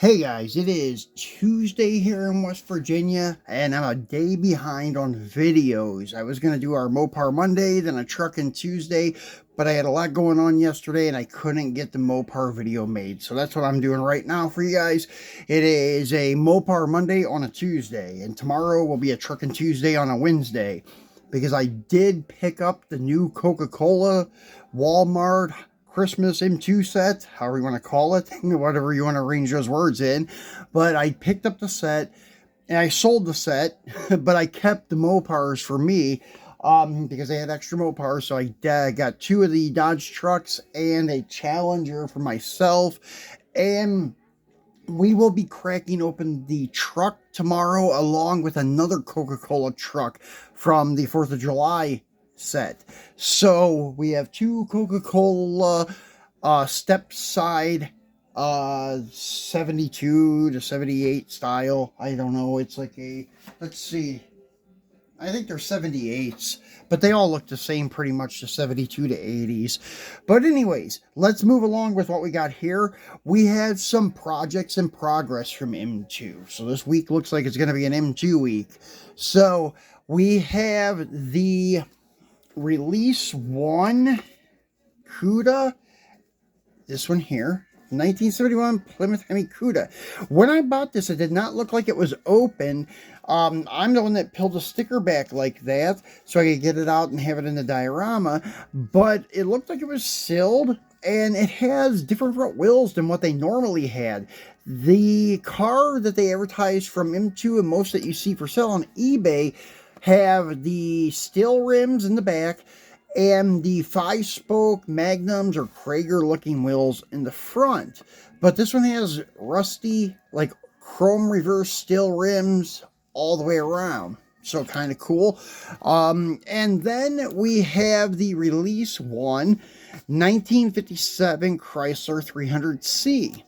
Hey guys, it is Tuesday here in West Virginia, and I'm a day behind on videos. I was going to do our Mopar Monday, then a trucking Tuesday, but I had a lot going on yesterday and I couldn't get the Mopar video made. So that's what I'm doing right now for you guys. It is a Mopar Monday on a Tuesday, and tomorrow will be a trucking Tuesday on a Wednesday, because I did pick up the new Coca-Cola Walmart Christmas M2 set, however you want to call it, whatever you want to arrange those words in. But I picked up the set and I sold the set, but I kept the Mopars for me because they had extra Mopars. So I got two of the Dodge trucks and a Challenger for myself. And we will be cracking open the truck tomorrow along with another Coca-Cola truck from the 4th of July set. So we have two Coca-Cola step side 72 to 78 style. I don't know. It's like a, let's see, I think they're 78s, but they all look the same pretty much, the 72 to 80s. But anyways, let's move along with what we got here. We had some projects in progress from M2. So this week looks like it's going to be an M2 week. So we have the Release 1 Cuda, this one here, 1971 Plymouth Hemi Cuda. When I bought this, it did not look like it was open. I'm the one that peeled the sticker back like that so I could get it out and have it in the diorama, but it looked like it was sealed, and it has different front wheels than what they normally had. The car that they advertised from M2 and most that you see for sale on eBay have the steel rims in the back and the 5-spoke Magnums or Krager looking wheels in the front. But this one has rusty, like chrome reverse steel rims all the way around. So kind of cool. And then we have the Release 1 1957 Chrysler 300C.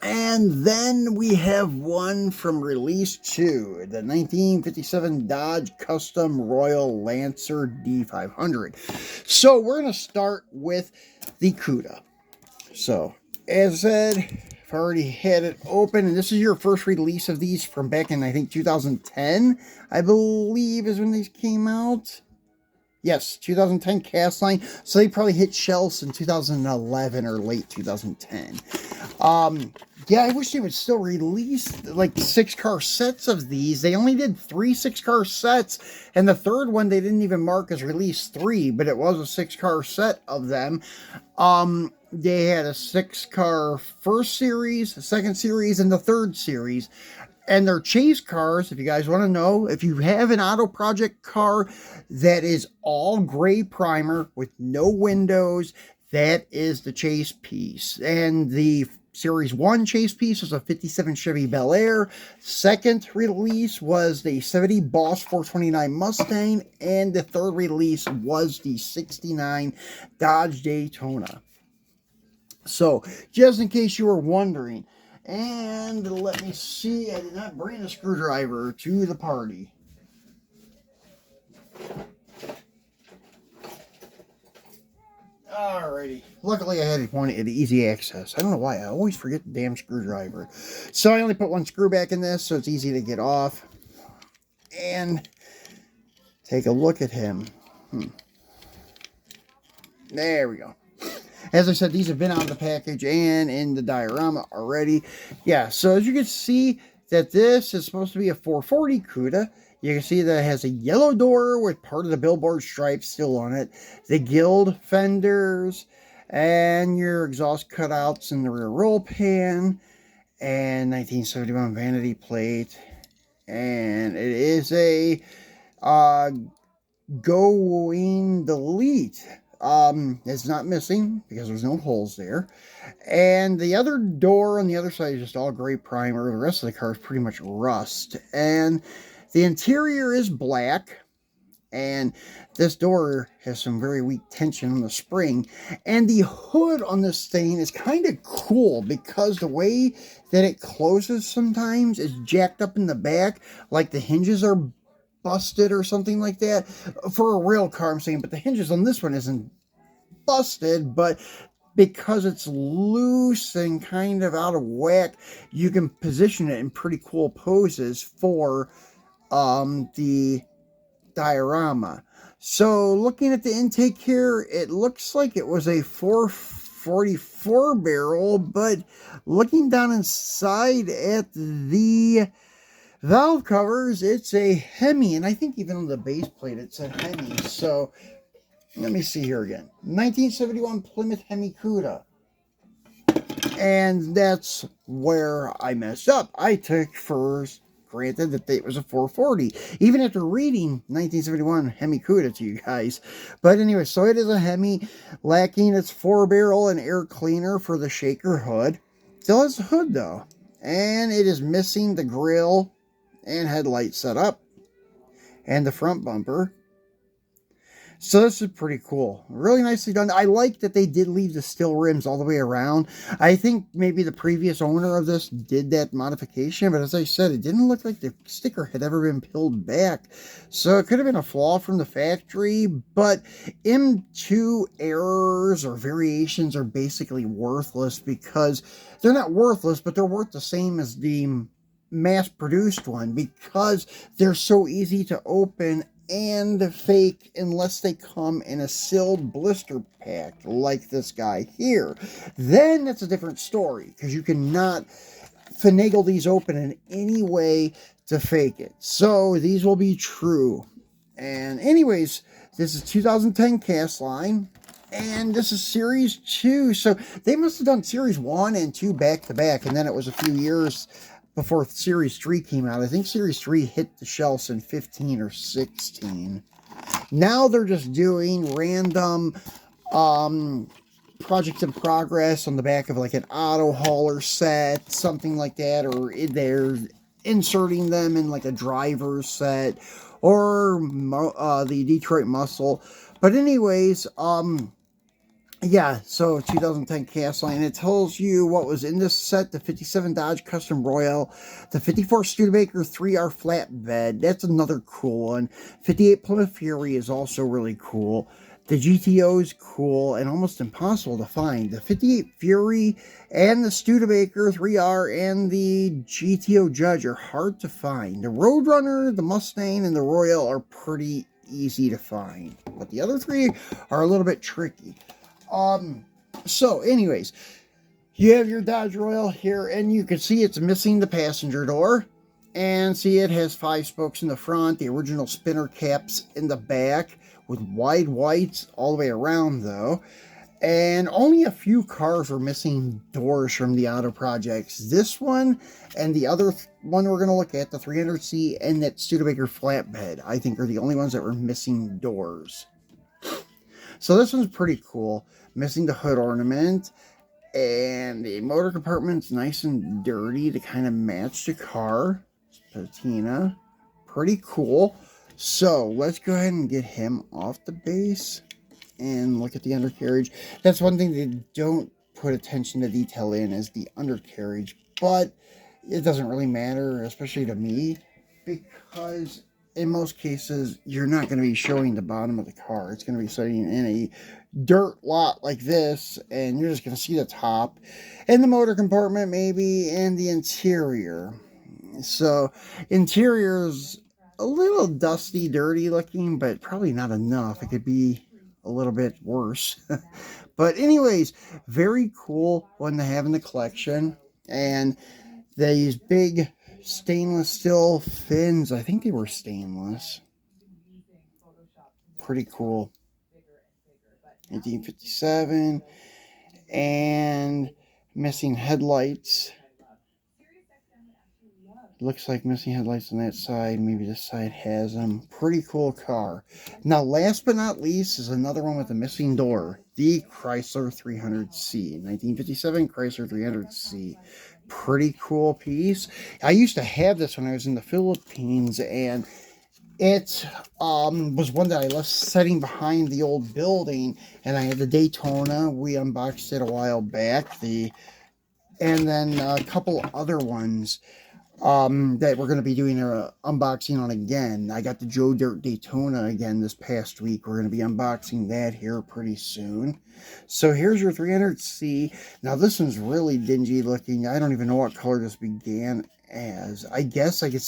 And then we have one from Release 2, the 1957 Dodge Custom Royal Lancer D500. So we're going to start with the Cuda. So, as I said, I've already had it open, and this is your first release of these from back in, I think, 2010, I believe is when these came out. Yes, 2010 cast line. So they probably hit shelves in 2011 or late 2010. Yeah, I wish they would still release like 6-car sets of these. They only did 3 6-car sets, and the third one they didn't even mark as release 3, but it was a 6-car set of them. They had a 6-car first series, a second series, and the third series. And they're chase cars, if you guys want to know. If you have an auto project car that is all gray primer with no windows, that is the chase piece. And the Series 1 chase piece was a 57 Chevy Bel Air. Second release was the 70 Boss 429 Mustang. And the third release was the 69 Dodge Daytona. So, just in case you were wondering. And let me see, I did not bring a screwdriver to the party. Alrighty. Luckily I had one at easy access. I don't know why, I always forget the damn screwdriver. So I only put one screw back in this, so it's easy to get off. And take a look at him. There we go. As I said, these have been out of the package and in the diorama already. Yeah, so as you can see that this is supposed to be a 440 Cuda. You can see that it has a yellow door with part of the billboard stripe still on it. The Guild fenders and your exhaust cutouts in the rear roll pan. And 1971 vanity plate. And it is a going delete. It's not missing because there's no holes there. And the other door on the other side is just all gray primer. The rest of the car is pretty much rust. And the interior is black. And this door has some very weak tension on the spring. And the hood on this thing is kind of cool because the way that it closes sometimes is jacked up in the back. Like the hinges are busted or something like that. For a real car, I'm saying, but the hinges on this one isn't busted, but because it's loose and kind of out of whack, you can position it in pretty cool poses for the diorama. So looking at the intake here, it looks like it was a 444 barrel, but looking down inside at the valve covers, it's a Hemi, and I think even on the base plate it said Hemi. So let me see here again. 1971 Plymouth Hemi Cuda. And that's where I messed up. I took for granted that it was a 440, even after reading 1971 Hemi Cuda to you guys. But anyway, so it is a Hemi, lacking its 4-barrel and air cleaner for the shaker hood. Still has a hood though, and it is missing the grille and headlight setup and the front bumper. So this is pretty cool. Really nicely done. I like that they did leave the steel rims all the way around. I think maybe the previous owner of this did that modification, but as I said, it didn't look like the sticker had ever been peeled back. So it could have been a flaw from the factory, but M2 errors or variations are basically worthless because they're not worthless, but they're worth the same as the mass-produced one because they're so easy to open and fake unless they come in a sealed blister pack like this guy here. Then that's a different story because you cannot finagle these open in any way to fake it. So these will be true. And anyways, this is 2010 cast line. And this is Series 2. So they must have done Series 1 and 2 back to back. And then it was a few years before Series 3 came out. I think Series 3 hit the shelves in 15 or 16. Now they're just doing random projects in progress on the back of like an auto hauler set, something like that, or they're inserting them in like a driver's set or the Detroit Muscle. But anyways, yeah, so 2010 cast line. It tells you what was in this set: the 57 Dodge Custom Royal, the 54 Studebaker 3R flatbed. That's another cool one. 58 Plymouth Fury is also really cool. The GTO is cool and almost impossible to find. The 58 Fury and the Studebaker 3R and the GTO Judge are hard to find. The Roadrunner, the Mustang, and the Royal are pretty easy to find, but the other three are a little bit tricky. So anyways, you have your Dodge Royal here, and you can see it's missing the passenger door, and see it has 5 spokes in the front, the original spinner caps in the back with wide whites all the way around though, and only a few cars were missing doors from the auto projects. This one and the other one we're going to look at, the 300C and that Studebaker flatbed, I think are the only ones that were missing doors. So this one's pretty cool. Missing the hood ornament, and the motor compartment's nice and dirty to kind of match the car. Patina. Pretty cool. So let's go ahead and get him off the base and look at the undercarriage. That's one thing they don't put attention to detail in, is the undercarriage, but it doesn't really matter, especially to me, because in most cases, you're not going to be showing the bottom of the car. It's going to be sitting in a dirt lot like this, and you're just going to see the top and the motor compartment maybe, and the interior. So, interior's a little dusty, dirty looking, but probably not enough. It could be a little bit worse. But anyways, very cool one to have in the collection. And these big stainless steel fins, I think they were stainless. Pretty cool. 1957. And missing headlights. Looks like missing headlights on that side. Maybe this side has them. Pretty cool car. Now, last but not least is another one with a missing door. The Chrysler 300C. 1957 Chrysler 300C. Pretty cool piece. I used to have this when I was in the Philippines, and it was one that I left sitting behind the old building, and I had the Daytona. We unboxed it a while back. And then a couple other ones. that we're going to be doing an unboxing on again. I got the Joe Dirt Daytona again this past week. We're going to be unboxing that here pretty soon. So here's your 300C. Now this one's really dingy looking. I don't even know what color this began as. I guess I could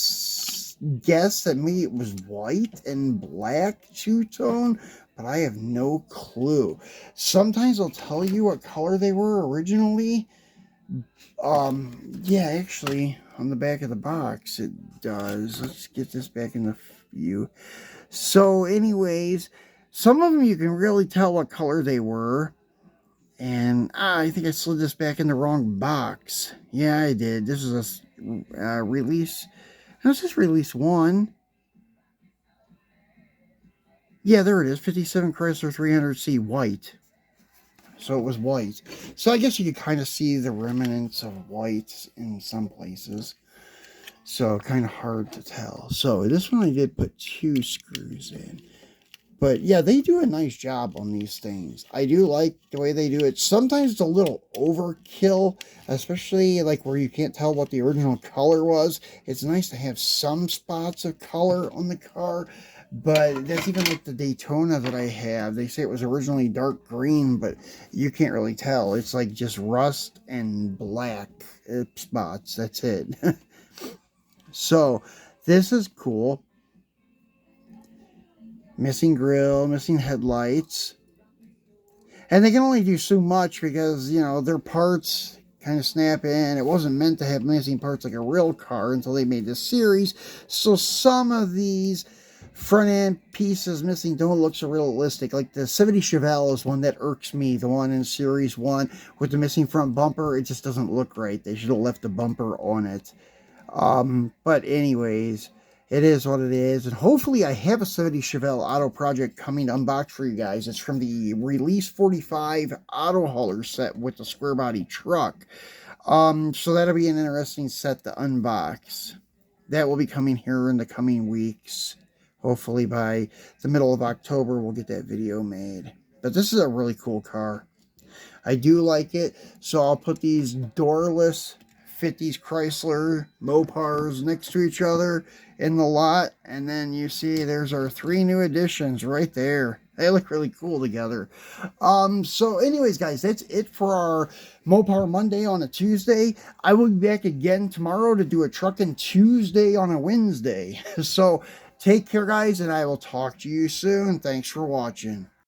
guess that maybe it was white and black two-tone, but I have no clue. Sometimes they'll tell you what color they were originally. Yeah, actually, on the back of the box, it does. Let's get this back in the view. So, anyways, some of them you can really tell what color they were. And I think I slid this back in the wrong box. Yeah, I did. This is a release. How's this release 1? Yeah, there it is. 57 Chrysler 300C white. So it was white. So I guess you could kind of see the remnants of white in some places. So kind of hard to tell. So this one I did put 2 screws in. But yeah, they do a nice job on these things. I do like the way they do it. Sometimes it's a little overkill, especially like where you can't tell what the original color was. It's nice to have some spots of color on the car. But that's even like the Daytona that I have. They say it was originally dark green, but you can't really tell. It's like just rust and black spots. That's it. So this is cool. Missing grill, missing headlights. And they can only do so much because, you know, their parts kind of snap in. It wasn't meant to have missing parts like a real car until they made this series. So some of these front end pieces missing don't look so realistic. Like the 70 Chevelle is one that irks me. The one in Series 1 with the missing front bumper. It just doesn't look right. They should have left the bumper on it. But anyways, it is what it is. And hopefully I have a 70 Chevelle auto project coming to unbox for you guys. It's from the Release 45 auto hauler set with the square body truck. So that'll be an interesting set to unbox. That will be coming here in the coming weeks. Hopefully by the middle of October, we'll get that video made. But this is a really cool car. I do like it. So I'll put these doorless 50s Chrysler Mopars next to each other in the lot. And then you see there's our 3 new additions right there. They look really cool together. So anyways, guys, that's it for our Mopar Monday on a Tuesday. I will be back again tomorrow to do a Truckin' Tuesday on a Wednesday. So take care, guys, and I will talk to you soon. Thanks for watching.